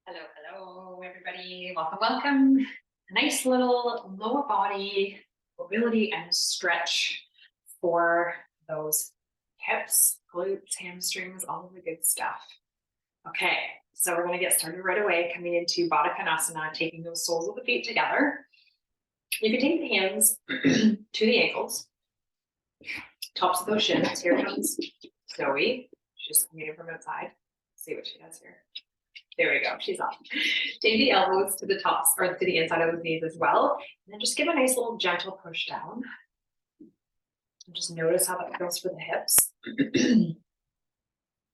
Hello, hello, everybody. Welcome, welcome. A nice little lower body mobility and stretch for those hips, glutes, hamstrings, all of the good stuff. Okay, so we're going to get started right away, coming into Baddha Konasana, taking those soles of the feet together. You can take the hands to the ankles, tops of those shins. Here comes Zoe. She's coming in from outside. Let's see what she does here. There we go, she's off. Take the elbows to the tops or to the inside of the knees as well. And then just give a nice little gentle push down. And just notice how that feels for the hips.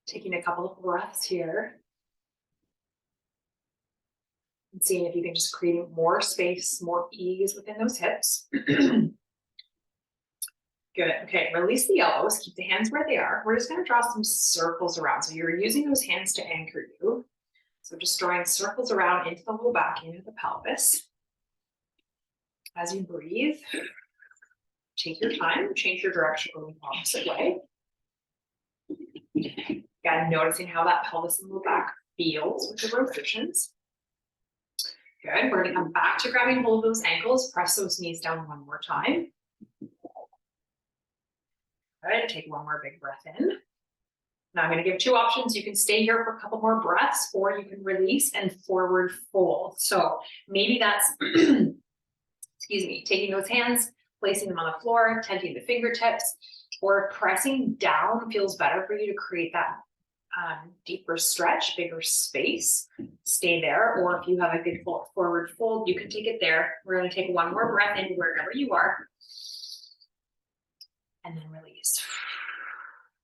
Taking a couple of breaths here. And seeing if you can just create more space, more ease within those hips. Good, okay, release the elbows, keep the hands where they are. We're just gonna draw some circles around. So you're using those hands to anchor you. So just drawing circles around into the low back, into the pelvis. As you breathe, take your time, change your direction, going the opposite way. Again, noticing how that pelvis and low back feels with the rotations. Good, we're gonna come back to grabbing hold of those ankles, press those knees down one more time. Good, take one more big breath in. Now I'm going to give two options. You can stay here for a couple more breaths, or you can release and forward fold. So maybe that's, excuse me, taking those hands, placing them on the floor, tenting the fingertips, or pressing down feels better for you to create that deeper stretch, bigger space. Stay there, or if you have a good forward fold, you can take it there. We're going to take one more breath in wherever you are, and then release.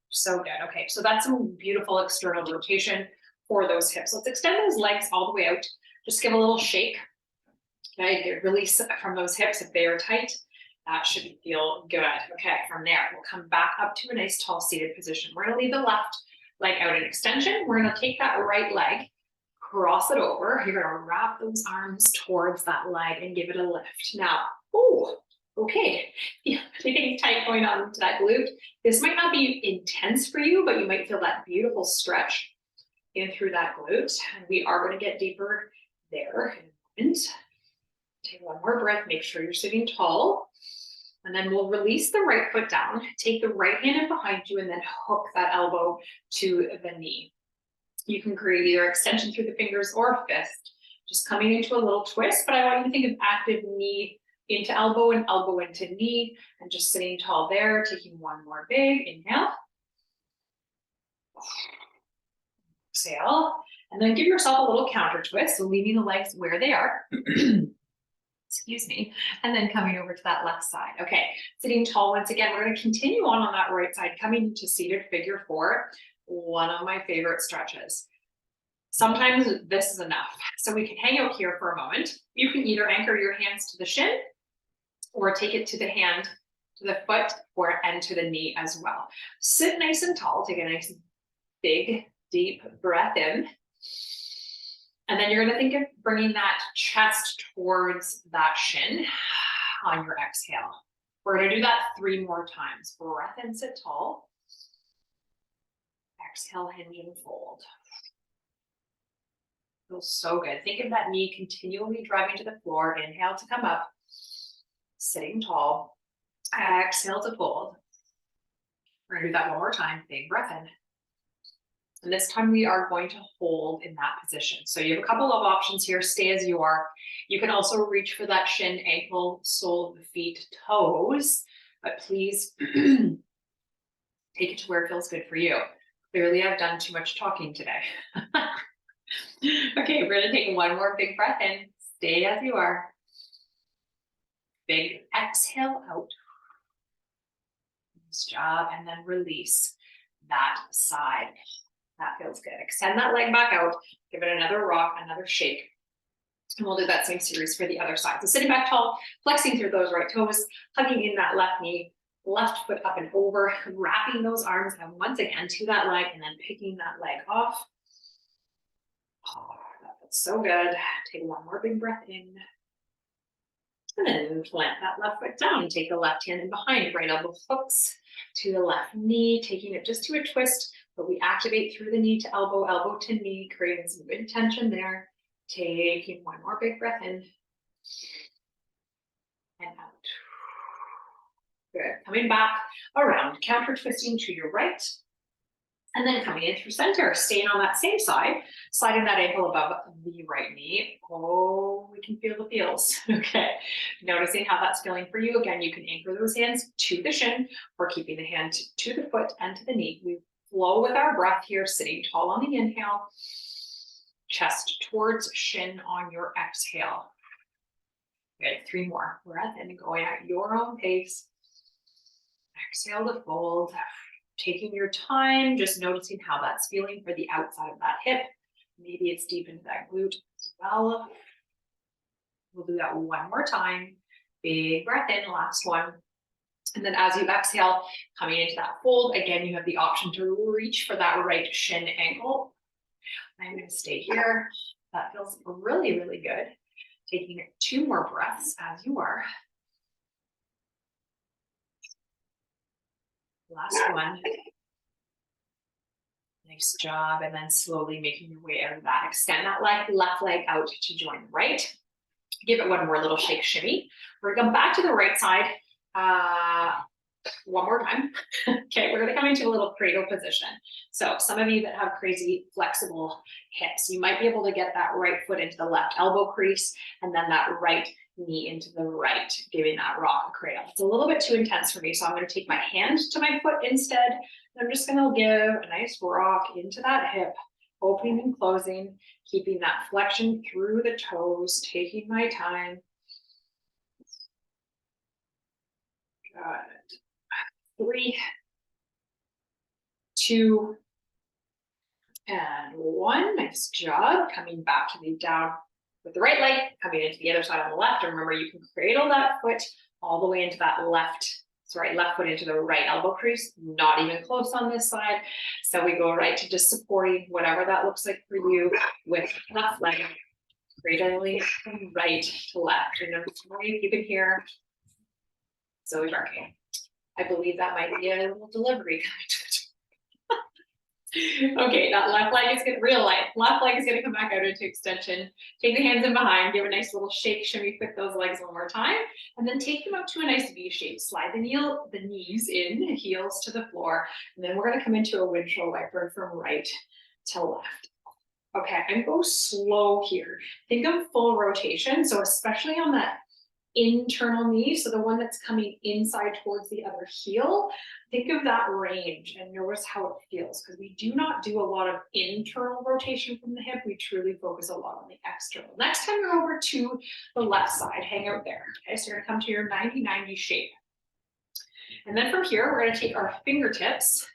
So good. Okay, so that's some beautiful external rotation for those hips. Let's extend those legs all the way out. Just give a little shake. Okay, release from those hips if they are tight. That should feel good. Okay, from there, we'll come back up to a nice tall seated position. We're gonna leave the left leg out in extension. We're gonna take that right leg, cross it over. You're gonna wrap those arms towards that leg and give it a lift. Now, oh, okay, yeah, anything tight going on to that glute. This might not be intense for you, but you might feel that beautiful stretch in through that glute. And we are going to get deeper there in a moment. Take one more breath, make sure you're sitting tall. And then we'll release the right foot down, take the right hand in behind you, and then hook that elbow to the knee. You can create either extension through the fingers or a fist, just coming into a little twist, but I want you to think of active knee into elbow and elbow into knee, and just sitting tall there, taking one more big inhale. Exhale, and then give yourself a little counter twist, so leaving the legs where they are. Excuse me, and then coming over to that left side. Okay, sitting tall once again. We're going to continue on that right side, coming into seated figure four, one of my favorite stretches. Sometimes this is enough, so we can hang out here for a moment. You can either anchor your hands to the shin, or take it to the hand, to the foot, and to the knee as well. Sit nice and tall, take a nice big, deep breath in. And then you're gonna think of bringing that chest towards that shin on your exhale. We're gonna do that 3 more times. Breath in, sit tall. Exhale, hinge and fold. Feels so good. Think of that knee continually driving to the floor. Inhale to come up. Sitting tall. Exhale to fold. We're gonna do that one more time. Big breath in. And this time we are going to hold in that position. So you have a couple of options here. Stay as you are. You can also reach for that shin, ankle, sole of the feet, toes, but please take it to where it feels good for you. Clearly I've done too much talking today. Okay, we're gonna take one more big breath in. Stay as you are. Big exhale out. Nice job, and then release that side. That feels good. Extend that leg back out, give it another rock, another shake. And we'll do that same series for the other side. So sitting back tall, flexing through those right toes, hugging in that left knee, left foot up and over, wrapping those arms and once again to that leg, and then picking that leg off. Oh, that feels so good. Take one more big breath in. And then plant that left foot down. Take the left hand in behind, right elbow hooks to the left knee, taking it just to a twist, but we activate through the knee to elbow, elbow to knee, creating some good tension there. Taking one more big breath in and out. Good. Coming back around, counter twisting to your right. And then coming in through center, staying on that same side, sliding that ankle above the right knee. Oh, we can feel the feels. Okay. Noticing how that's feeling for you. Again, you can anchor those hands to the shin or keeping the hand to the foot and to the knee. We flow with our breath here, sitting tall on the inhale, chest towards shin on your exhale. Good. 3 more. Breath in, going at your own pace. Exhale to fold. Taking your time, just noticing how that's feeling for the outside of that hip. Maybe it's deep into that glute as well. We'll do that one more time. Big breath in, last one. And then as you exhale, coming into that fold, again, you have the option to reach for that right shin ankle. I'm going to stay here. That feels really, really good. Taking 2 more breaths as you are. Last one. Nice job. And then slowly making your way out of that. Extend that left leg out to join the right. Give it one more little shake shimmy. We're going to come back to the right side. One more time. Okay, we're going to come into a little cradle position. So some of you that have crazy flexible hips, you might be able to get that right foot into the left elbow crease and then that right knee into the right, giving that rock a cradle. It's a little bit too intense for me, so I'm going to take my hand to my foot instead. I'm just going to give a nice rock into that hip, opening and closing, keeping that flexion through the toes, taking my time. Got it. 3, 2, and 1. Nice job. Coming back to the down with the right leg, coming into the other side on the left. And remember, you can cradle that foot all the way into that left foot into the right elbow crease, not even close on this side. So we go right to just supporting whatever that looks like for you with left leg, cradling from right to left. And you can hear Zoe barking. I believe that might be a little delivery coming to it. Okay, that left leg is going to left leg is going to come back out into extension. Take the hands in behind, give a nice little shake, shimmy, flick those legs one more time, and then take them up to a nice V shape. Slide the knees in, heels to the floor, and then we're going to come into a windshield wiper from right to left. Okay, and go slow here. Think of full rotation, so especially on that internal knee, so the one that's coming inside towards the other heel, think of that range and notice how it feels, because we do not do a lot of internal rotation from the hip. We truly focus a lot on the external. Next time you're over to the left side, hang out there. Okay, so you're gonna come to your 90-90 shape. And then from here, we're gonna take our fingertips.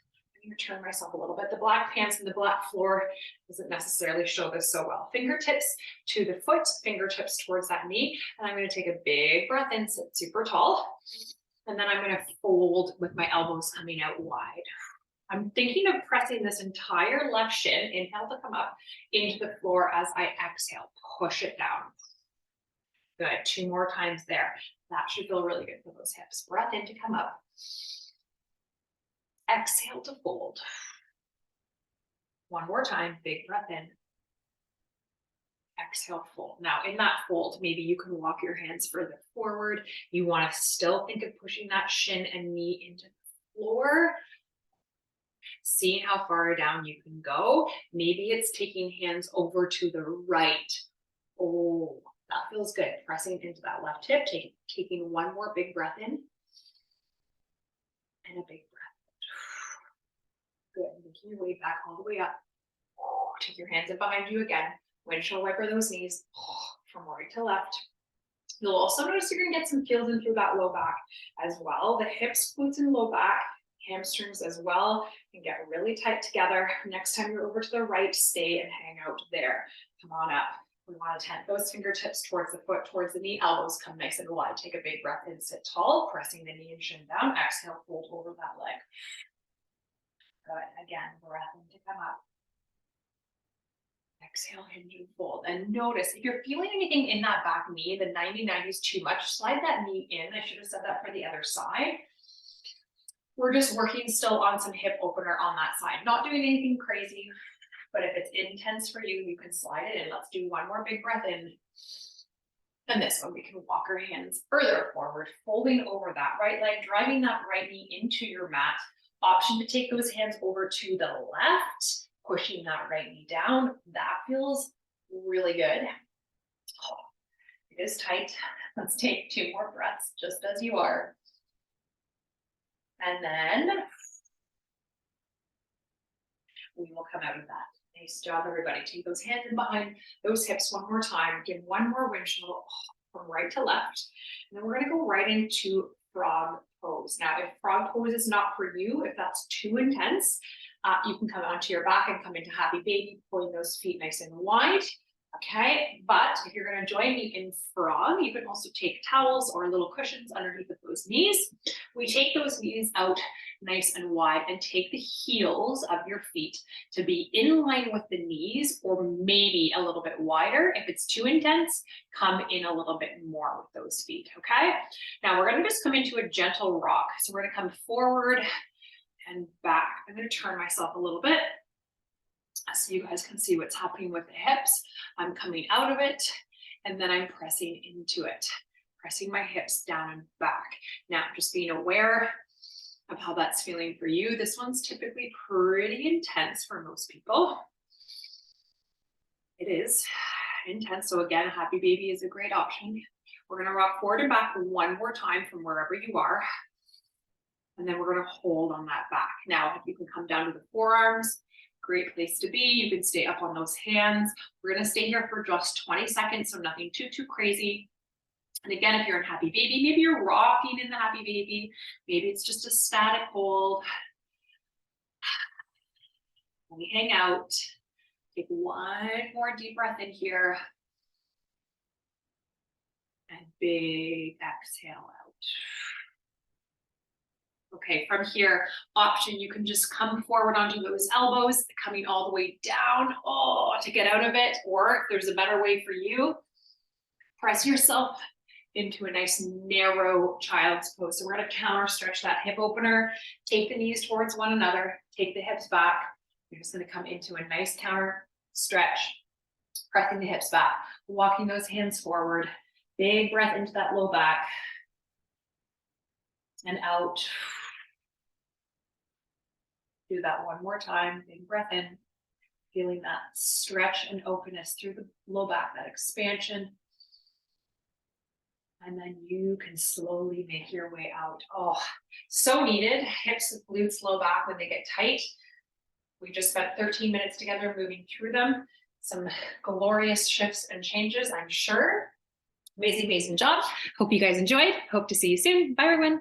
I'm going to turn myself a little bit. The black pants and the black floor doesn't necessarily show this so well. Fingertips to the foot, fingertips towards that knee. And I'm going to take a big breath in, sit super tall. And then I'm going to fold with my elbows coming out wide. I'm thinking of pressing this entire left shin, inhale to come up, into the floor as I exhale. Push it down. Good. 2 more times there. That should feel really good for those hips. Breath in to come up. Exhale to fold. One more time, big breath in. Exhale, fold. Now in that fold, maybe you can walk your hands further forward. You want to still think of pushing that shin and knee into the floor. Seeing how far down you can go. Maybe it's taking hands over to the right. Oh, that feels good. Pressing into that left hip, taking one more big breath in. And a big breath. Good. Making your way back all the way up. Take your hands in behind you again. Windshield wiper those knees from right to left. You'll also notice you're going to get some feels in through that low back as well. The hips, glutes, and low back, hamstrings as well, can get really tight together. Next time you're over to the right, stay and hang out there. Come on up. We want to tent those fingertips towards the foot, towards the knee. Elbows come nice and wide. Take a big breath in, sit tall, pressing the knee and shin down. Exhale, fold over that leg. Good. Again, breath in to come up. Exhale, hinge and fold. And notice if you're feeling anything in that back knee, the 90-90 is too much, slide that knee in. I should have said that for the other side. We're just working still on some hip opener on that side. Not doing anything crazy. But if it's intense for you, you can slide it in. Let's do one more big breath in. And this one, we can walk our hands further forward, folding over that right leg, driving that right knee into your mat. Option to take those hands over to the left, pushing that right knee down. That feels really good. Oh, it is tight. Let's take 2 more breaths, just as you are. And then we will come out of that. Nice job, everybody. Take those hands in behind those hips one more time. Give one more windshield from right to left. And then we're going to go right into frog pose. Now, if frog pose is not for you, if that's too intense, you can come onto your back and come into happy baby, pulling those feet nice and wide. Okay, but if you're going to join me in frog, you can also take towels or little cushions underneath of those knees. We take those knees out nice and wide and take the heels of your feet to be in line with the knees or maybe a little bit wider. If it's too intense, come in a little bit more with those feet, okay? Now we're going to just come into a gentle rock. So we're going to come forward and back. I'm going to turn myself a little bit so you guys can see what's happening with the hips. I'm coming out of it and then I'm pressing into it, pressing my hips down and back. Now, just being aware of how that's feeling for you. This one's typically pretty intense for most people. It is intense. So again, happy baby is a great option. We're going to rock forward and back one more time from wherever you are. And then we're going to hold on that back. Now, if you can come down to the forearms, great place to be. You can stay up on those hands. We're going to stay here for just 20 seconds, so nothing too crazy. And again, if you're in happy baby, maybe you're rocking in the happy baby. Maybe it's just a static hold. When we hang out, take one more deep breath in here. And big exhale out. Okay, from here, option, you can just come forward onto those elbows, coming all the way down, to get out of it. Or if there's a better way for you, press yourself into a nice narrow child's pose. So we're going to counter stretch that hip opener, take the knees towards one another, take the hips back. You're just going to come into a nice counter stretch, pressing the hips back, walking those hands forward, big breath into that low back and out. Do that one more time, big breath in, feeling that stretch and openness through the low back, that expansion. And then you can slowly make your way out. Oh, so needed. Hips, glutes, low back when they get tight. We just spent 13 minutes together moving through them. Some glorious shifts and changes, I'm sure. Amazing, amazing job. Hope you guys enjoyed. Hope to see you soon. Bye, everyone.